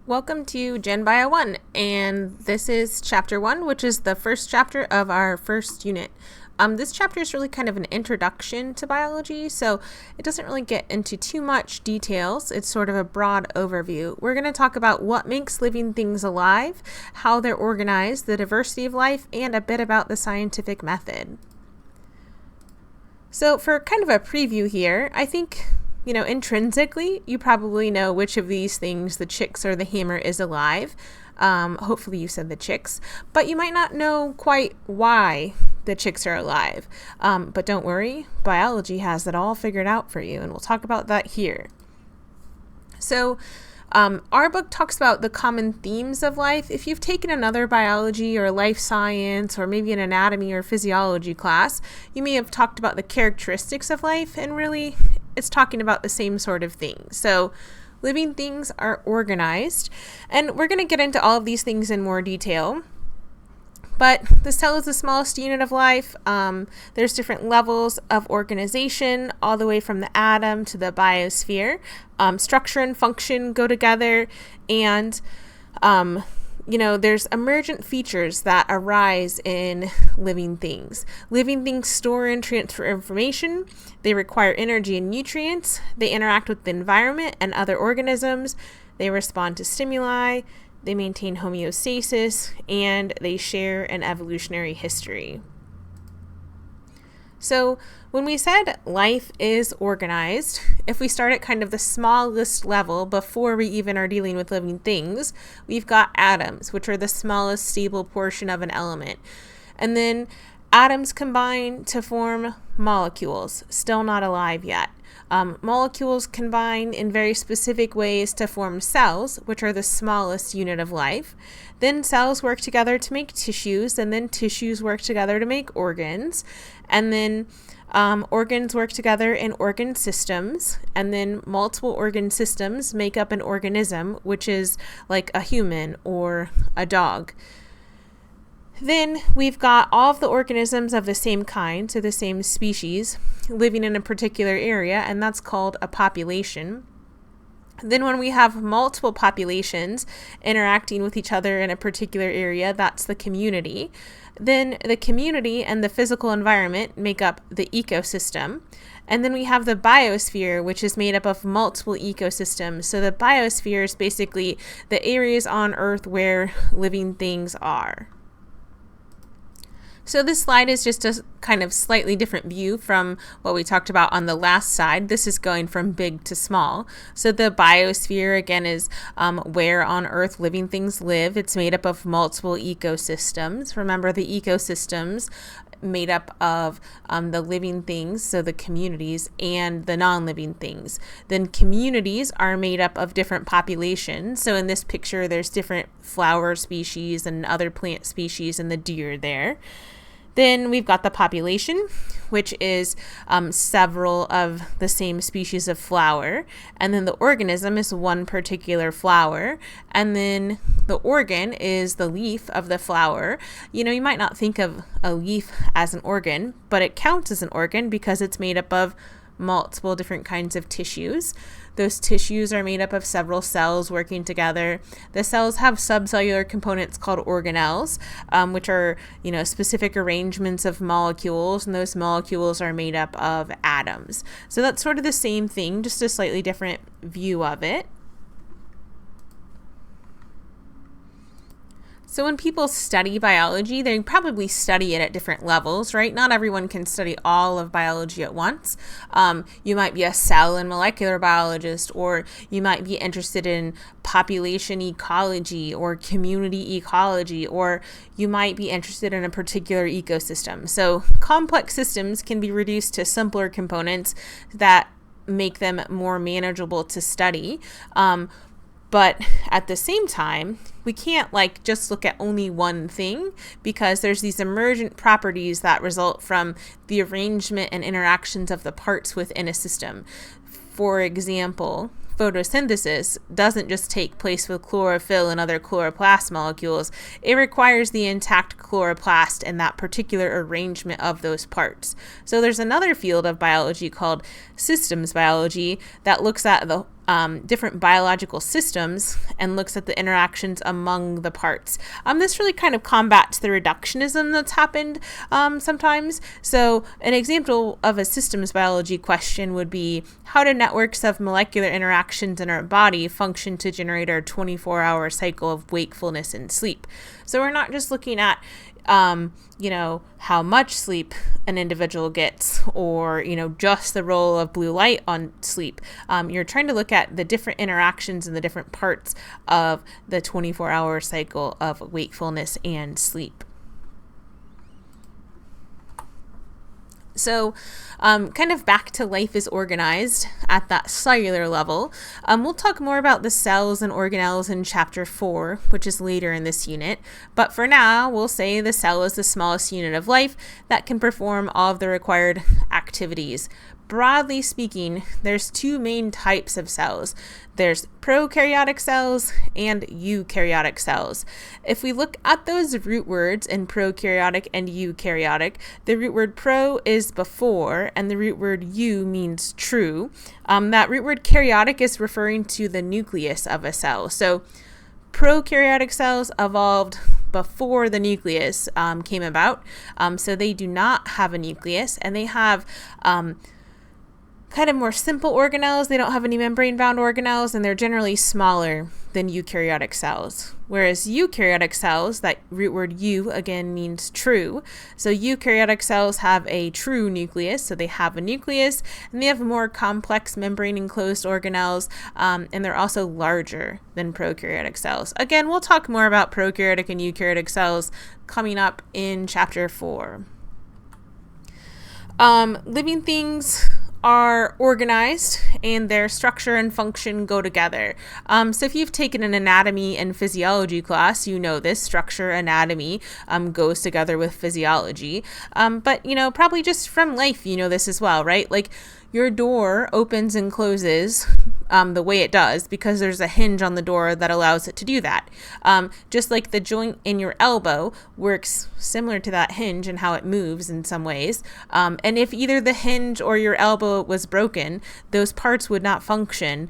Welcome to Gen Bio 1, and this is Chapter 1, which is the first chapter of our first unit. This chapter is really kind of an introduction to biology, so it doesn't really get into too much details. It's sort of a broad overview. We're going to talk about what makes living things alive, how they're organized, the diversity of life, and a bit about the scientific method. So for kind of a preview here, I think intrinsically, you probably know which of these things, the chicks or the hammer, is alive. Hopefully you said the chicks, but you might not know quite why the chicks are alive. But don't worry, biology has it all figured out for you, and we'll talk about that here. So our book talks about the common themes of life. If you've taken another biology or life science or maybe an anatomy or physiology class, you may have talked about the characteristics of life, and really it's talking about the same sort of thing. So living things are organized, and we're going to get into all of these things in more detail. But the cell is the smallest unit of life. There's different levels of organization, all the way from the atom to the biosphere. Structure and function go together, and there's emergent features that arise in living things. Living things store and transfer information. They require energy and nutrients. They interact with the environment and other organisms. They respond to stimuli. They maintain homeostasis, and they share an evolutionary history. So when we said life is organized, if we start at kind of the smallest level before we even are dealing with living things, we've got atoms, which are the smallest stable portion of an element. And then atoms combine to form molecules, still not alive yet. Molecules combine in very specific ways to form cells, which are the smallest unit of life. Then cells work together to make tissues, and then tissues work together to make organs. And then organs work together in organ systems, and then multiple organ systems make up an organism, which is like a human or a dog. Then we've got all of the organisms of the same kind, so the same species, living in a particular area, and that's called a population. Then when we have multiple populations interacting with each other in a particular area, that's the community. Then the community and the physical environment make up the ecosystem. And then we have the biosphere, which is made up of multiple ecosystems. So the biosphere is basically the areas on Earth where living things are. So this slide is just a kind of slightly different view from what we talked about on the last side. This is going from big to small. So the biosphere, again, is where on Earth living things live. It's made up of multiple ecosystems. Remember, the ecosystems made up of the living things, so the communities, and the non-living things. Then communities are made up of different populations. So in this picture, there's different flower species and other plant species and the deer there. Then we've got the population, which is several of the same species of flower. And then the organism is one particular flower. And then the organ is the leaf of the flower. You might not think of a leaf as an organ, but it counts as an organ because it's made up of multiple different kinds of tissues. Those tissues are made up of several cells working together. The cells have subcellular components called organelles, which are, specific arrangements of molecules, and those molecules are made up of atoms. So that's sort of the same thing, just a slightly different view of it. So when people study biology, they probably study it at different levels, right? Not everyone can study all of biology at once. You might be a cell and molecular biologist, or you might be interested in population ecology or community ecology, or you might be interested in a particular ecosystem. So complex systems can be reduced to simpler components that make them more manageable to study. But at the same time, we can't just look at only one thing, because there's these emergent properties that result from the arrangement and interactions of the parts within a system. For example, photosynthesis doesn't just take place with chlorophyll and other chloroplast molecules. It requires the intact chloroplast and that particular arrangement of those parts. So there's another field of biology called systems biology that looks at the different biological systems and looks at the interactions among the parts. This really kind of combats the reductionism that's happened sometimes. So an example of a systems biology question would be, how do networks of molecular interactions in our body function to generate our 24-hour cycle of wakefulness and sleep? So we're not just looking at how much sleep an individual gets, or, just the role of blue light on sleep. You're trying to look at the different interactions in the different parts of the 24-hour cycle of wakefulness and sleep. So kind of back to life is organized at that cellular level. We'll talk more about the cells and organelles in chapter 4, which is later in this unit. But for now, we'll say the cell is the smallest unit of life that can perform all of the required activities. Broadly speaking, there's two main types of cells. There's prokaryotic cells and eukaryotic cells. If we look at those root words in prokaryotic and eukaryotic, the root word pro is before and the root word eu means true. That root word karyotic is referring to the nucleus of a cell. So prokaryotic cells evolved before the nucleus came about. So they do not have a nucleus, and they have kind of more simple organelles. They don't have any membrane-bound organelles, and they're generally smaller than eukaryotic cells. Whereas eukaryotic cells, that root word eu again means true. So eukaryotic cells have a true nucleus, so they have a nucleus, and they have more complex membrane-enclosed organelles, and they're also larger than prokaryotic cells. Again, we'll talk more about prokaryotic and eukaryotic cells coming up in chapter 4. Living things are organized, and their structure and function go together. So if you've taken an anatomy and physiology class, you know this structure, anatomy goes together with physiology. But probably just from life, this as well, right? Like your door opens and closes the way it does because there's a hinge on the door that allows it to do that. Just like the joint in your elbow works similar to that hinge and how it moves in some ways. And if either the hinge or your elbow was broken, those parts would not function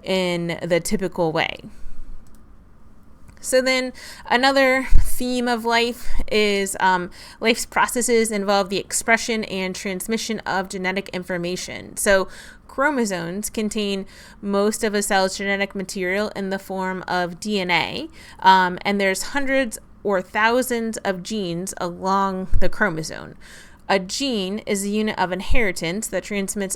in the typical way. So then another theme of life is life's processes involve the expression and transmission of genetic information. So chromosomes contain most of a cell's genetic material in the form of DNA, and there's hundreds or thousands of genes along the chromosome. A gene is a unit of inheritance that transmits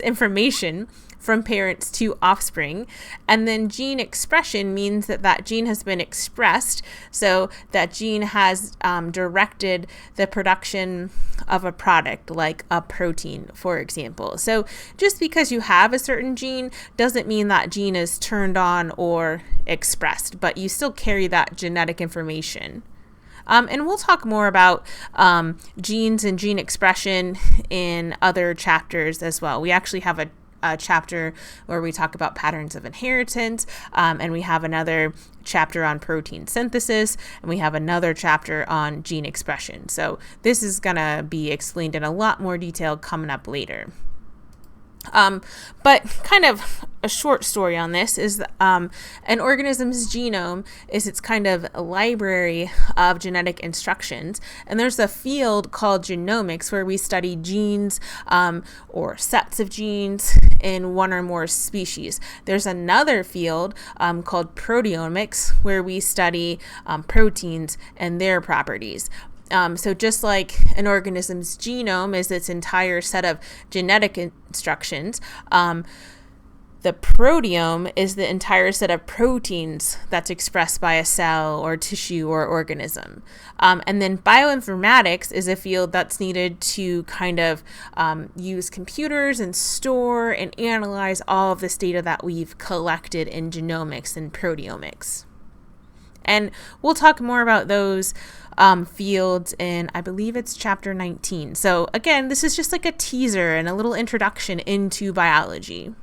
information from parents to offspring. And then gene expression means that gene has been expressed. So that gene has directed the production of a product, like a protein, for example. So just because you have a certain gene doesn't mean that gene is turned on or expressed, but you still carry that genetic information. And we'll talk more about genes and gene expression in other chapters as well. We actually have a chapter where we talk about patterns of inheritance, and we have another chapter on protein synthesis, and we have another chapter on gene expression. So this is going to be explained in a lot more detail coming up later. But kind of a short story on this is an organism's genome is its kind of library of genetic instructions. And there's a field called genomics where we study genes or sets of genes in one or more species. There's another field called proteomics where we study proteins and their properties. So just like an organism's genome is its entire set of genetic instructions, the proteome is the entire set of proteins that's expressed by a cell or tissue or organism. And then bioinformatics is a field that's needed to kind of use computers and store and analyze all of this data that we've collected in genomics and proteomics. And we'll talk more about those fields in, I believe it's chapter 19. So again, this is just like a teaser and a little introduction into biology.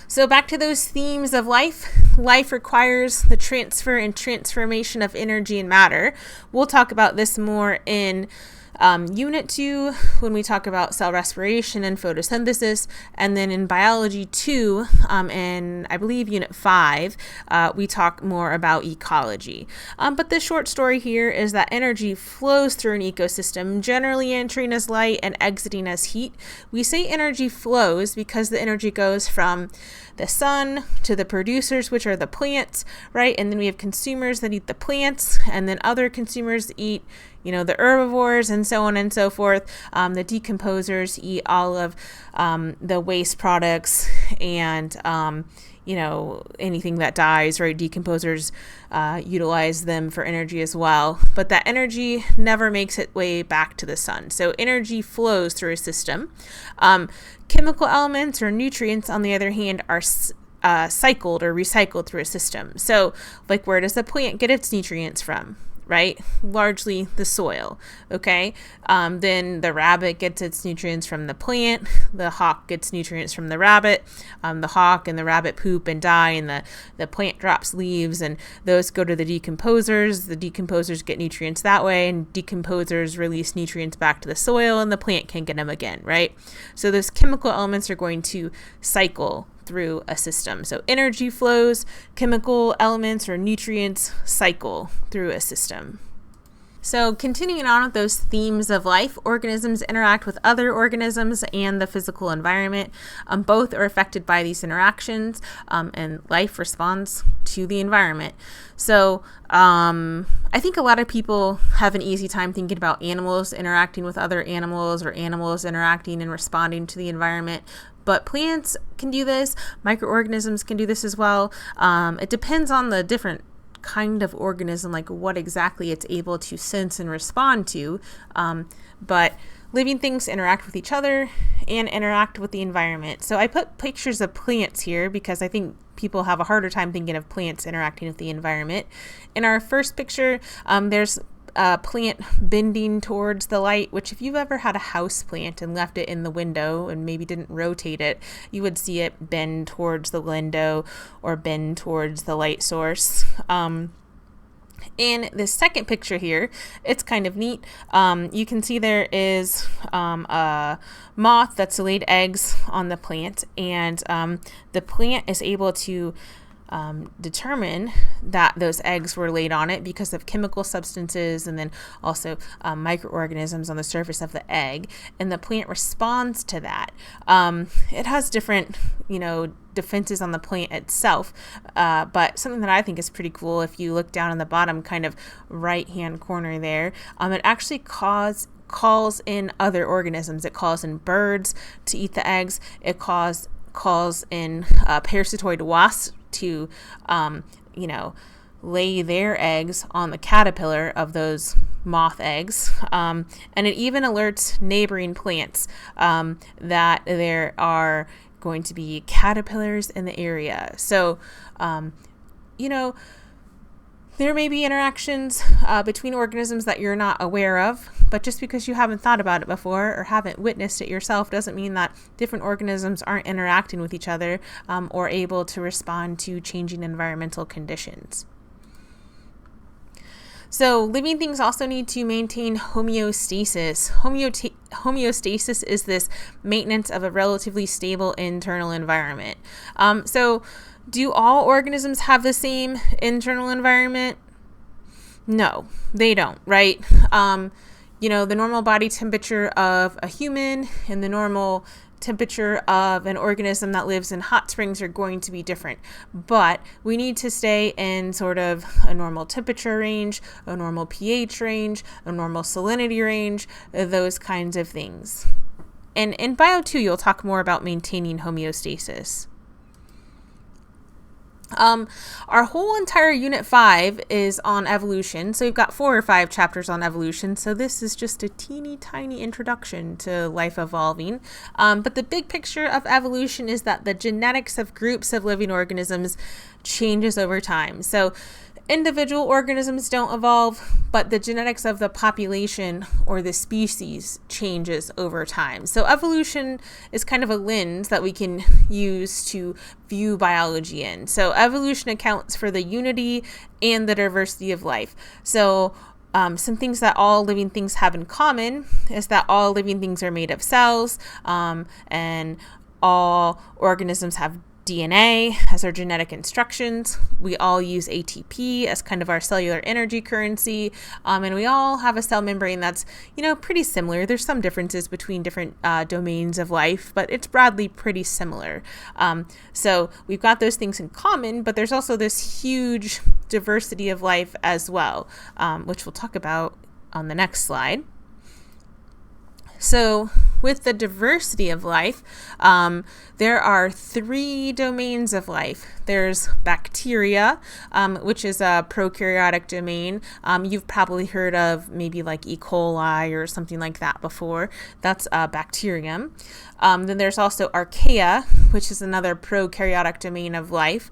So back to those themes of life. Life requires the transfer and transformation of energy and matter. We'll talk about this more in Unit 2, when we talk about cell respiration and photosynthesis, and then in biology 2, and I believe Unit 5, we talk more about ecology. But the short story here is that energy flows through an ecosystem, generally entering as light and exiting as heat. We say energy flows because the energy goes from the sun to the producers, which are the plants, right? And then we have consumers that eat the plants, and then other consumers eat, the herbivores and so on and so forth. The decomposers eat all of the waste products and, anything that dies, right? Decomposers utilize them for energy as well. But that energy never makes its way back to the sun. So energy flows through a system. Chemical elements or nutrients, on the other hand, are cycled or recycled through a system. So, like, where does the plant get its nutrients from? Right? Largely the soil. Okay. Then the rabbit gets its nutrients from the plant. The hawk gets nutrients from the rabbit. The hawk and the rabbit poop and die, and the plant drops leaves, and those go to the decomposers. The decomposers get nutrients that way, and decomposers release nutrients back to the soil, and the plant can get them again, right? So those chemical elements are going to cycle through a system. So energy flows, chemical elements or nutrients cycle through a system. So continuing on with those themes of life, organisms interact with other organisms and the physical environment. Both are affected by these interactions, and life responds to the environment. So I think a lot of people have an easy time thinking about animals interacting with other animals or animals interacting and responding to the environment. But plants can do this. Microorganisms can do this as well. It depends on the different kind of organism, like what exactly it's able to sense and respond to. But living things interact with each other and interact with the environment. So I put pictures of plants here because I think people have a harder time thinking of plants interacting with the environment. In our first picture, there's a plant bending towards the light, which if you've ever had a house plant and left it in the window and maybe didn't rotate it, you would see it bend towards the window or bend towards the light source. In the second picture here, it's kind of neat. You can see there is a moth that's laid eggs on the plant, and the plant is able to determine that those eggs were laid on it because of chemical substances and then also microorganisms on the surface of the egg, and the plant responds to that. It has different, defenses on the plant itself, but something that I think is pretty cool, if you look down on the bottom kind of right hand corner there, it actually calls in other organisms. It calls in birds to eat the eggs. It calls in parasitoid wasps to lay their eggs on the caterpillar of those moth eggs, and it even alerts neighboring plants that there are going to be caterpillars in the area. So there may be interactions between organisms that you're not aware of, but just because you haven't thought about it before or haven't witnessed it yourself doesn't mean that different organisms aren't interacting with each other or able to respond to changing environmental conditions. So living things also need to maintain homeostasis. Homeostasis is this maintenance of a relatively stable internal environment. So do all organisms have the same internal environment? No, they don't, right? The normal body temperature of a human and the normal temperature of an organism that lives in hot springs are going to be different. But we need to stay in sort of a normal temperature range, a normal pH range, a normal salinity range, those kinds of things. And in Bio 2, you'll talk more about maintaining homeostasis. Our whole entire Unit 5 is on evolution. So we've got 4 or 5 chapters on evolution. So this is just a teeny tiny introduction to life evolving. But the big picture of evolution is that the genetics of groups of living organisms changes over time. So individual organisms don't evolve, but the genetics of the population or the species changes over time. So evolution is kind of a lens that we can use to view biology in. So evolution accounts for the unity and the diversity of life. So Some things that all living things have in common is that all living things are made of cells, and all organisms have DNA as our genetic instructions. We all use ATP as kind of our cellular energy currency, and we all have a cell membrane that's, pretty similar. There's some differences between different domains of life, but it's broadly pretty similar. So we've got those things in common, but there's also this huge diversity of life as well, which we'll talk about on the next slide. So with the diversity of life, there are 3 domains of life. There's bacteria, which is a prokaryotic domain. You've probably heard of maybe like E. coli or something like that before. That's a bacterium. Then there's also archaea, which is another prokaryotic domain of life.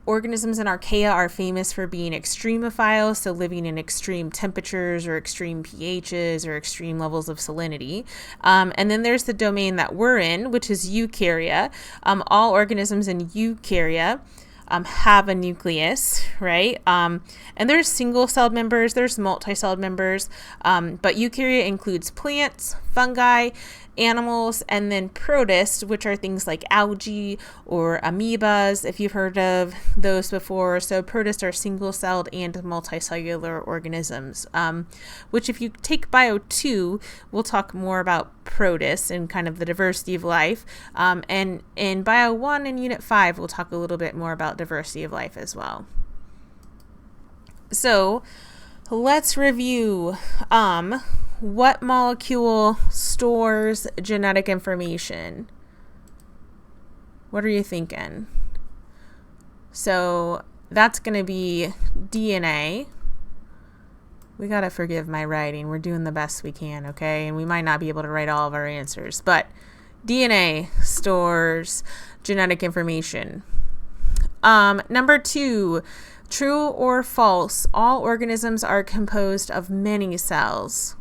Organisms in archaea are famous for being extremophiles, so living in extreme temperatures or extreme pHs or extreme levels of salinity. And then there's the domain that we're in, which is eukarya. All organisms in eukarya have a nucleus, right? And there's single-celled members, there's multi-celled members, but eukarya includes plants, fungi, animals, and then protists, which are things like algae or amoebas, if you've heard of those before. So protists are single-celled and multicellular organisms, which if you take Bio 2, we'll talk more about protists and kind of the diversity of life. And in Bio 1 and Unit 5, we'll talk a little bit more about diversity of life as well. So let's review what molecule stores genetic information. What are you thinking? So that's going to be DNA. We got to forgive my writing. We're doing the best we can, okay? And we might not be able to write all of our answers, but DNA stores genetic information. Number 2, true or false, all organisms are composed of many cells.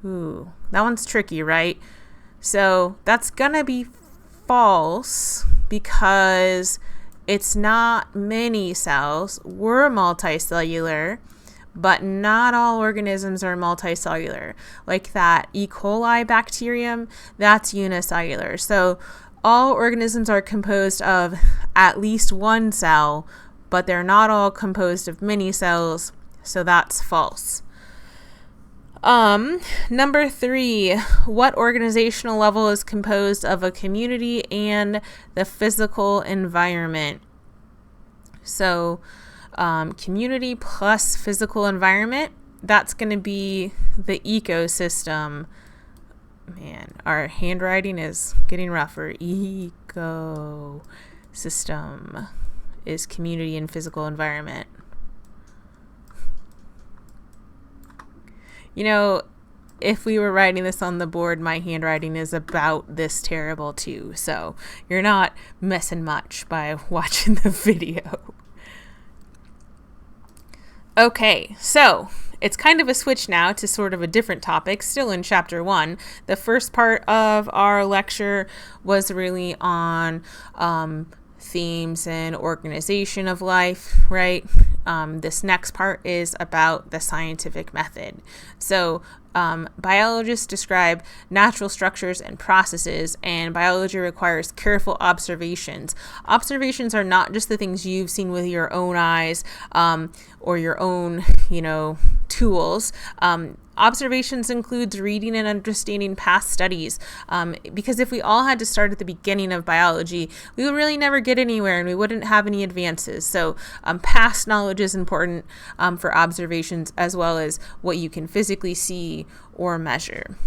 Ooh, that one's tricky, right? So that's gonna be false because it's not many cells. We're multicellular, but not all organisms are multicellular. Like that E. coli bacterium, that's unicellular. So all organisms are composed of at least one cell, but they're not all composed of many cells, so that's false. Number 3, what organizational level is composed of a community and the physical environment? So, community plus physical environment, that's going to be the ecosystem. Man, our handwriting is getting rougher. Ecosystem is community and physical environment. If we were writing this on the board, my handwriting is about this terrible too. So you're not missing much by watching the video. Okay, so it's kind of a switch now to sort of a different topic, still in chapter 1. The first part of our lecture was really on themes and organization of life, right? This next part is about the scientific method. So biologists describe natural structures and processes, and biology requires careful observations. Observations are not just the things you've seen with your own eyes or your own, tools. Observations includes reading and understanding past studies, because if we all had to start at the beginning of biology, we would really never get anywhere and we wouldn't have any advances. So past knowledge is important for observations, as well as what you can physically see or measure.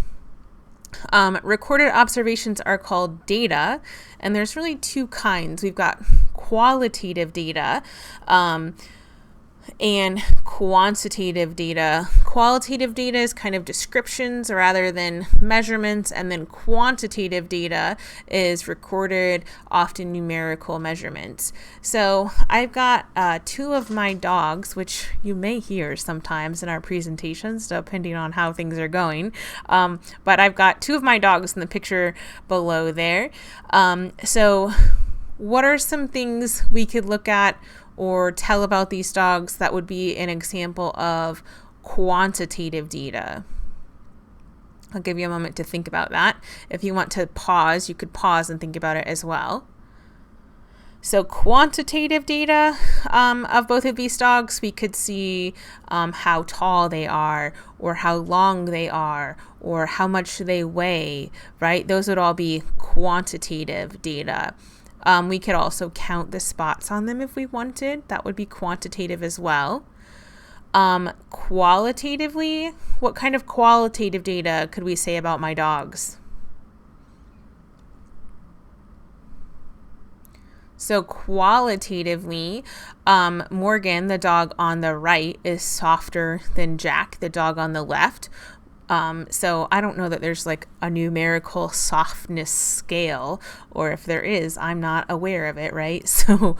Recorded observations are called data, and there's really 2 kinds. We've got qualitative data, and quantitative data. Qualitative data is kind of descriptions rather than measurements, and then quantitative data is recorded, often numerical measurements. So I've got 2 of my dogs, which you may hear sometimes in our presentations, depending on how things are going. But I've got 2 of my dogs in the picture below there. So what are some things we could look at or tell about these dogs, that would be an example of quantitative data. I'll give you a moment to think about that. If you want to pause, you could pause and think about it as well. So quantitative data of both of these dogs, we could see how tall they are, or how long they are, or how much they weigh, right? Those would all be quantitative data. We could also count the spots on them if we wanted. That would be quantitative as well. Qualitatively, what kind of qualitative data could we say about my dogs? So qualitatively, Morgan, the dog on the right, is softer than Jack, the dog on the left. So I don't know that there's like a numerical softness scale, or if there is, I'm not aware of it, right? So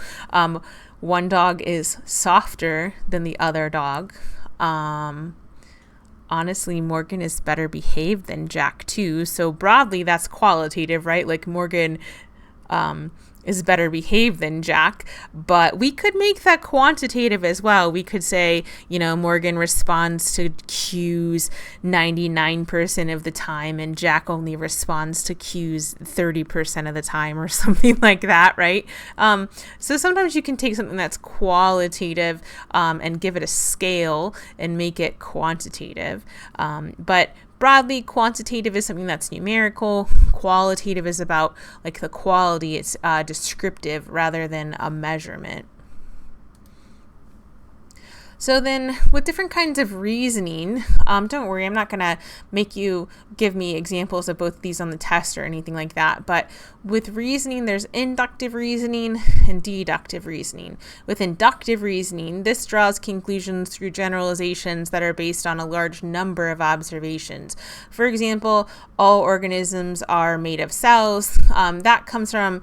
one dog is softer than the other dog. Honestly, Morgan is better behaved than Jack too. So broadly, that's qualitative, right? Like Morgan is better behaved than Jack, but we could make that quantitative as well. We could say, Morgan responds to cues 99% of the time and Jack only responds to cues 30% of the time, or something like that, right? So sometimes you can take something that's qualitative and give it a scale and make it quantitative. But broadly, quantitative is something that's numerical. Qualitative is about like the quality. It's descriptive rather than a measurement. So then with different kinds of reasoning, don't worry, I'm not going to make you give me examples of both of these on the test or anything like that. But with reasoning, there's inductive reasoning and deductive reasoning. With inductive reasoning, this draws conclusions through generalizations that are based on a large number of observations. For example, all organisms are made of cells. That comes from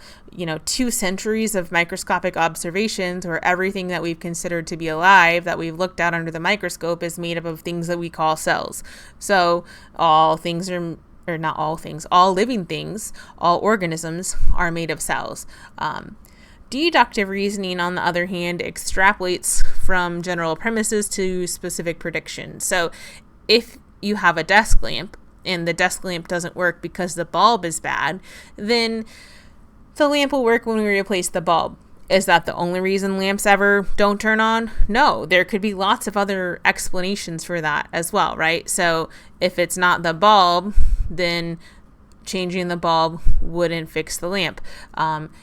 2 centuries of microscopic observations where everything that we've considered to be alive that we've looked at under the microscope is made up of things that we call cells. So all living things, all organisms are made of cells. Deductive reasoning, on the other hand, extrapolates from general premises to specific predictions. So if you have a desk lamp and the desk lamp doesn't work because the bulb is bad, then the lamp will work when we replace the bulb. Is that the only reason lamps ever don't turn on? No, there could be lots of other explanations for that as well, right? So if it's not the bulb, then changing the bulb wouldn't fix the lamp.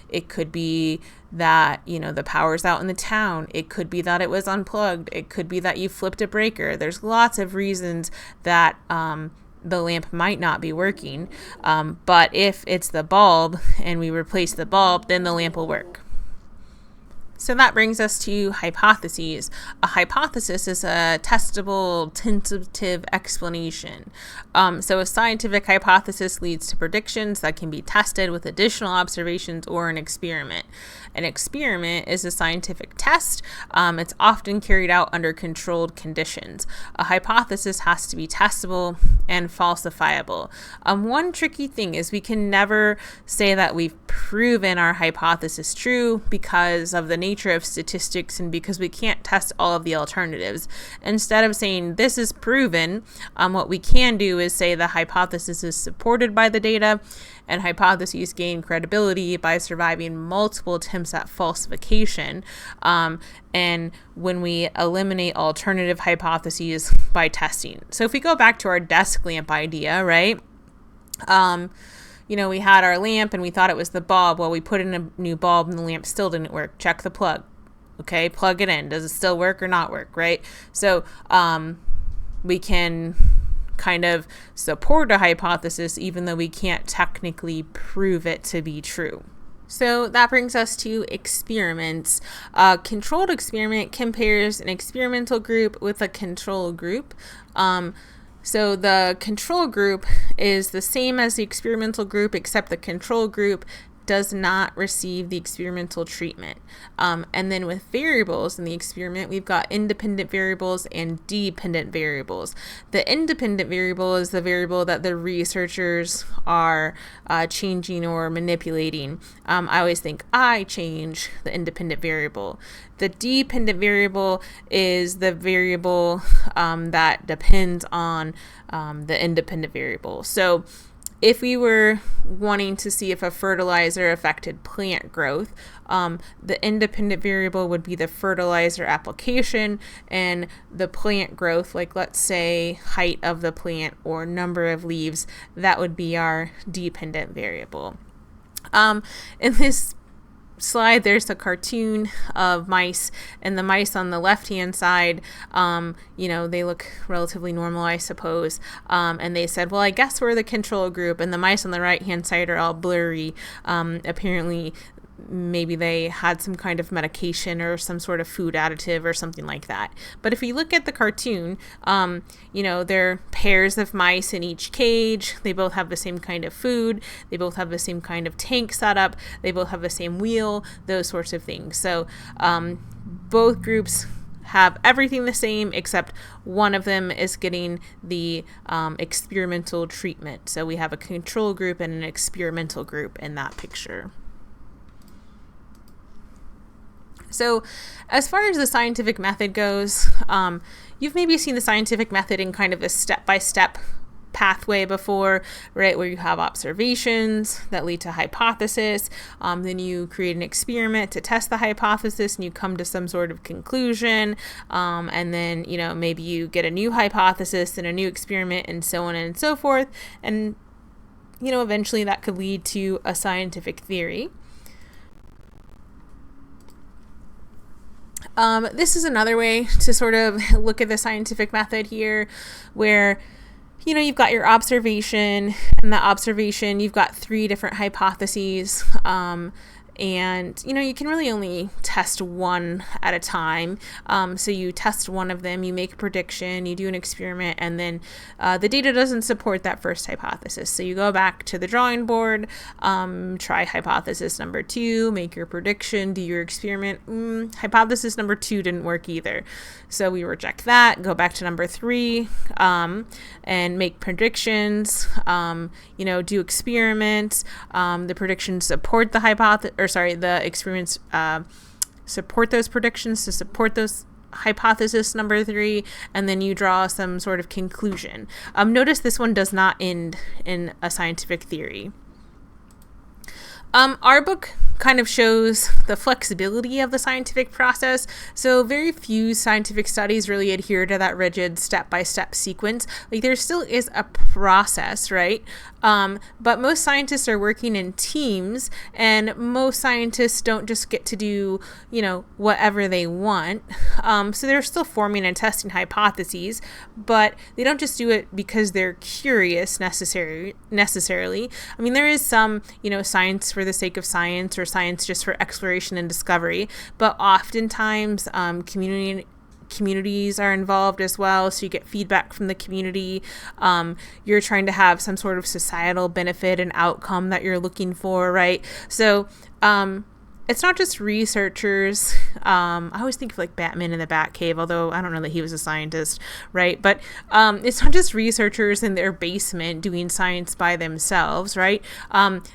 It could be that, the power's out in the town. It could be that it was unplugged. It could be that you flipped a breaker. There's lots of reasons that the lamp might not be working. But if it's the bulb and we replace the bulb, then the lamp will work. So that brings us to hypotheses. A hypothesis is a testable, tentative explanation. So a scientific hypothesis leads to predictions that can be tested with additional observations or an experiment. An experiment is a scientific test. It's often carried out under controlled conditions. A hypothesis has to be testable and falsifiable. One tricky thing is we can never say that we've proven our hypothesis true because of the nature of statistics and because we can't test all of the alternatives. Instead of saying this is proven, what we can do is say the hypothesis is supported by the data, and hypotheses gain credibility by surviving multiple attempts at falsification. And when we eliminate alternative hypotheses by testing. So if we go back to our desk lamp idea, right? We had our lamp and we thought it was the bulb. Well, we put in a new bulb and the lamp still didn't work. Check the plug. Okay, plug it in. Does it still work or not work, right? So we can kind of support a hypothesis even though we can't technically prove it to be true. So that brings us to experiments. A controlled experiment compares an experimental group with a control group. So the control group is the same as the experimental group, except the control group does not receive the experimental treatment. And then with variables in the experiment, we've got independent variables and dependent variables. The independent variable is the variable that the researchers are changing or manipulating. I always think I change the independent variable. The dependent variable is the variable that depends on the independent variable. So if we were wanting to see if a fertilizer affected plant growth, the independent variable would be the fertilizer application, and the plant growth, like let's say height of the plant or number of leaves, that would be our dependent variable. In this slide, there's a cartoon of mice, and the mice on the left hand side, they look relatively normal, I suppose, and they said, well, I guess we're the control group, and the mice on the right hand side are all blurry. Apparently maybe they had some kind of medication or some sort of food additive or something like that. But if you look at the cartoon, there are pairs of mice in each cage. They both have the same kind of food. They both have the same kind of tank setup. They both have the same wheel, those sorts of things. So both groups have everything the same, except one of them is getting the experimental treatment. So we have a control group and an experimental group in that picture. So as far as the scientific method goes, you've maybe seen the scientific method in kind of a step-by-step pathway before, right, where you have observations that lead to hypothesis, then you create an experiment to test the hypothesis, and you come to some sort of conclusion, and then, maybe you get a new hypothesis and a new experiment, and so on and so forth, and, eventually that could lead to a scientific theory. This is another way to sort of look at the scientific method here, where, you've got your observation, and that observation, you've got 3 different hypotheses, and, you can really only test one at a time. So you test one of them, you make a prediction, you do an experiment, and then the data doesn't support that first hypothesis. So you go back to the drawing board, try hypothesis number 2, make your prediction, do your experiment. Hypothesis number 2 didn't work either. So we reject that, go back to number 3, and make predictions, do experiments. The predictions support the the experiments support those predictions to support those hypothesis number 3, and then you draw some sort of conclusion. Notice this one does not end in a scientific theory. Our book kind of shows the flexibility of the scientific process. So very few scientific studies really adhere to that rigid step-by-step sequence. Like, there still is a process, right? But most scientists are working in teams, and most scientists don't just get to do, whatever they want. So they're still forming and testing hypotheses, but they don't just do it because they're curious necessarily. I mean, there is some, science for the sake of science, or science just for exploration and discovery, but oftentimes communities are involved as well, so you get feedback from the community. You're trying to have some sort of societal benefit and outcome that you're looking for, right? So it's not just researchers. I always think of like Batman in the Batcave, although I don't know that he was a scientist, right? But it's not just researchers in their basement doing science by themselves, right?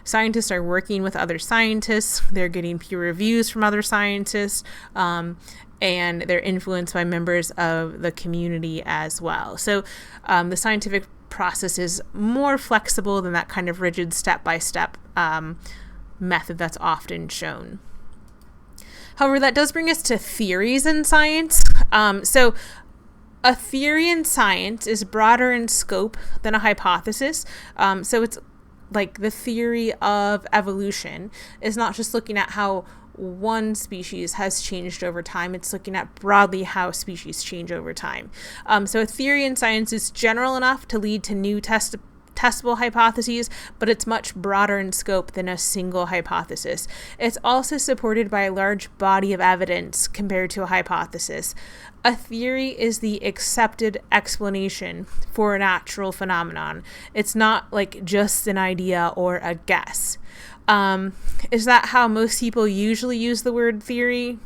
Scientists are working with other scientists. They're getting peer reviews from other scientists. And they're influenced by members of the community as well. So the scientific process is more flexible than that kind of rigid step-by-step method that's often shown. However, that does bring us to theories in science. So a theory in science is broader in scope than a hypothesis. So it's like the theory of evolution is not just looking at how one species has changed over time. It's looking at broadly how species change over time. So a theory in science is general enough to lead to new testable hypotheses, but it's much broader in scope than a single hypothesis. It's also supported by a large body of evidence compared to a hypothesis. A theory is the accepted explanation for a natural phenomenon. It's not like just an idea or a guess. Is that how most people usually use the word theory?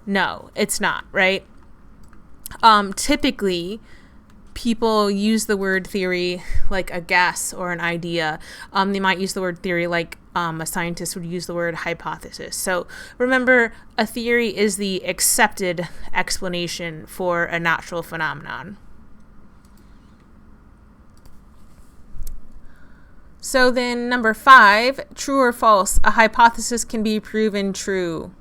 No, it's not, right? Typically, people use the word theory like a guess or an idea. They might use the word theory like a scientist would use the word hypothesis. So remember, a theory is the accepted explanation for a natural phenomenon. So then number 5, true or false, a hypothesis can be proven true.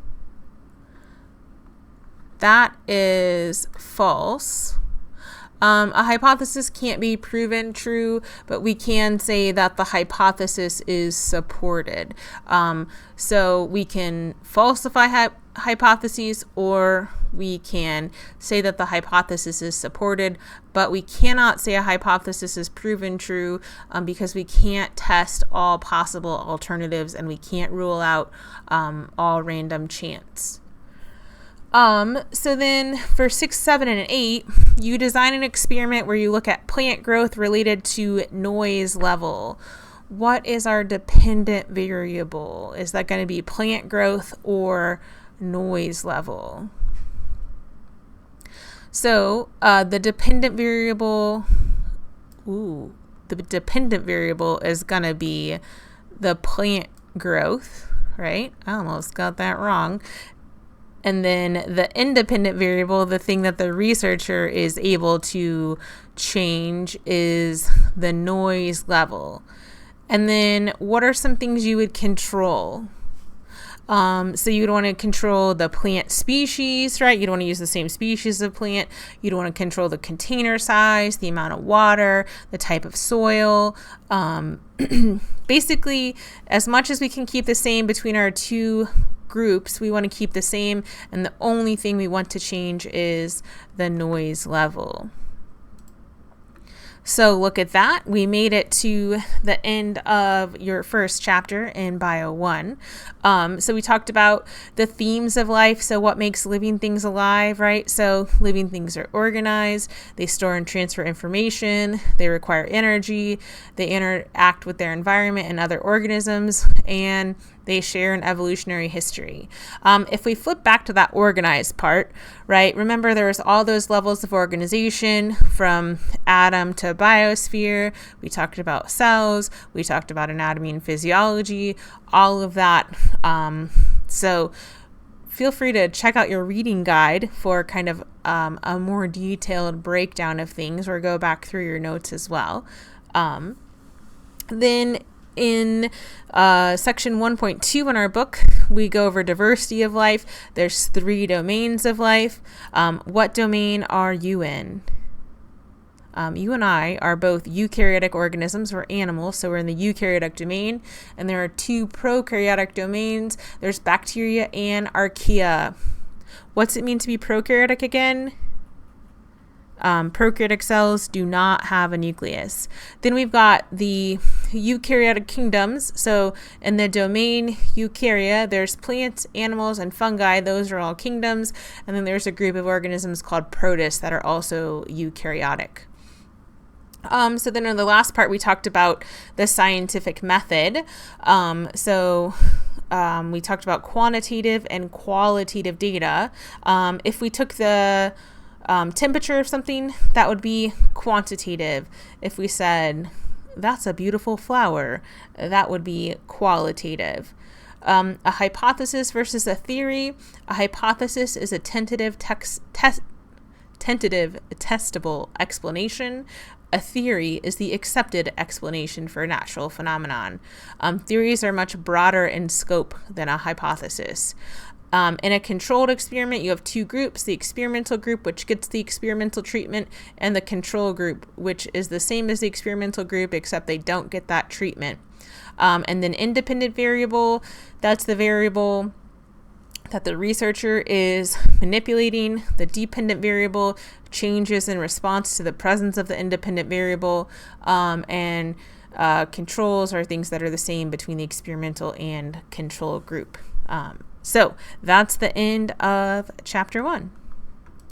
That is false. A hypothesis can't be proven true, but we can say that the hypothesis is supported. So we can falsify hypotheses, or we can say that the hypothesis is supported, but we cannot say a hypothesis is proven true because we can't test all possible alternatives, and we can't rule out all random chance. So then for 6, 7, and 8, you design an experiment where you look at plant growth related to noise level. What is our dependent variable? Is that going to be plant growth or noise level? So the dependent variable is going to be the plant growth, right? I almost got that wrong. And then the independent variable, the thing that the researcher is able to change, is the noise level. And then what are some things you would control? So you'd want to control the plant species, right? You'd want to use the same species of plant. You'd want to control the container size, the amount of water, the type of soil. Basically, as much as we can keep the same between our two groups, we want to keep the same, and the only thing we want to change is the noise level. So look at that. We made it to the end of your first chapter in Bio 1. So we talked about the themes of life. So what makes living things alive, right? So living things are organized. They store and transfer information. They require energy. They interact with their environment and other organisms. And they share an evolutionary history. If we flip back to that organized part, right, remember there was all those levels of organization from atom to biosphere. We talked about cells. We talked about anatomy and physiology, all of that. So feel free to check out your reading guide for kind of a more detailed breakdown of things, or go back through your notes as well. Then in section 1.2 in our book, we go over diversity of life. There's 3 domains of life. What domain are you in? You and I are both eukaryotic organisms. We're animals, so we're in the eukaryotic domain. And there are 2 prokaryotic domains. There's bacteria and archaea. What's it mean to be prokaryotic again? Prokaryotic cells do not have a nucleus. Then we've got the eukaryotic kingdoms. So in the domain eukarya, there's plants, animals, and fungi. Those are all kingdoms. And then there's a group of organisms called protists that are also eukaryotic. So then in the last part, we talked about the scientific method. We talked about quantitative and qualitative data. If we took the temperature of something, that would be quantitative. If we said, that's a beautiful flower, that would be qualitative. A hypothesis versus a theory. A hypothesis is a tentative, testable explanation. A theory is the accepted explanation for a natural phenomenon. Theories are much broader in scope than a hypothesis. In a controlled experiment, you have 2 groups, the experimental group, which gets the experimental treatment, and the control group, which is the same as the experimental group, except they don't get that treatment. And then independent variable, that's the variable that the researcher is manipulating. The dependent variable changes in response to the presence of the independent variable, and controls are things that are the same between the experimental and control group. So that's the end of chapter 1.